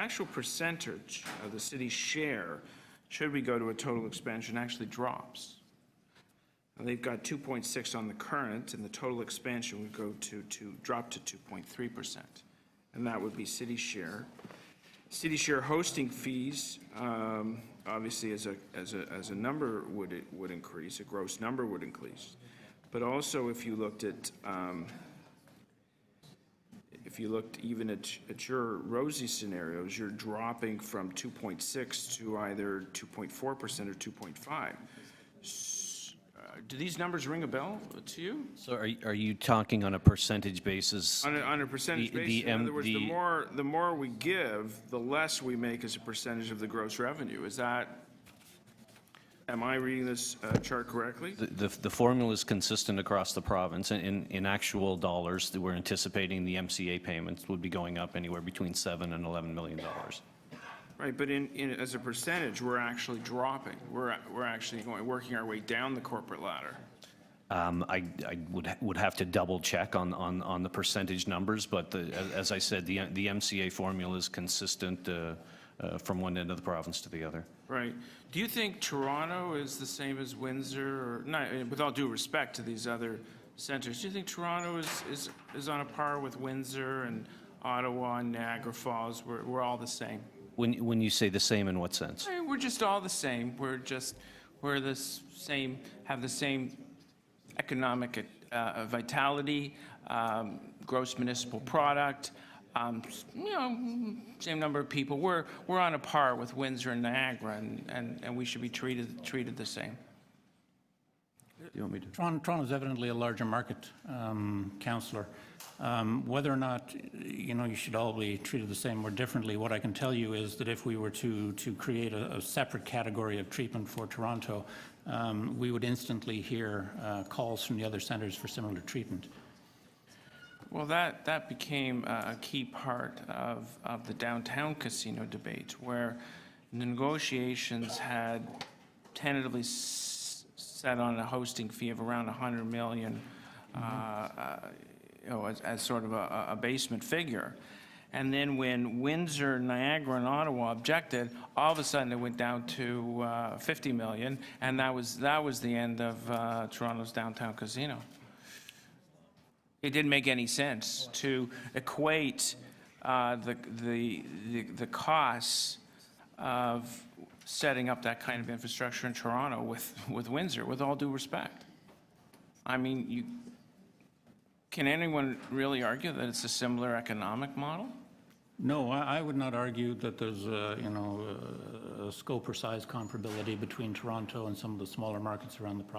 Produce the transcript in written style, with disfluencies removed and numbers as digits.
actual percentage of the city's share, should we go to a total expansion, actually drops. Now, they've got 2.6 on the current, and the total expansion would go to drop to 2.3%, and that would be city share. City share hosting fees, obviously, as a number would increase, a gross number would increase, but also if you looked at even at your rosy scenarios, you're dropping from 2.6 to either 2.4% or 2.5. Do these numbers ring a bell to you? So are you talking on a percentage basis? On a percentage basis. In other words, the more we give, the less we make as a percentage of the gross revenue. Is that, am I reading this chart correctly? The formula is consistent across the province. In actual dollars, we're anticipating the MCA payments would be going up anywhere between $7 and $11 million. Right, but as a percentage, we're actually dropping. We're actually working our way down the corporate ladder. I would have to double check on the percentage numbers, but as I said, the MCA formula is consistent from one end of the province to the other. Right. Do you think Toronto is the same as Windsor, or not? With all due respect to these other centers, do you think Toronto is on a par with Windsor and Ottawa and Niagara Falls? We're all the same. When you say the same, in what sense? We're just all the same. We're the same, have the same economic vitality, gross municipal product, same number of people. We're on a par with Windsor and Niagara, and we should be treated the same. You want me to? Toronto is evidently a larger market, Councillor. Whether or not you should all be treated the same or differently, what I can tell you is that if we were to create a separate category of treatment for Toronto, we would instantly hear calls from the other centres for similar treatment. Well, that became a key part of the downtown casino debate, where negotiations had tentatively set on a hosting fee of around $100 million, as sort of a basement figure. And then when Windsor, Niagara, and Ottawa objected, all of a sudden it went down to $50 million, and that was the end of Toronto's downtown casino. It didn't make any sense to equate the costs of setting up that kind of infrastructure in Toronto with Windsor, with all due respect. I mean, can anyone really argue that it's a similar economic model? No, I would not argue that there's a scope or size comparability between Toronto and some of the smaller markets around the province.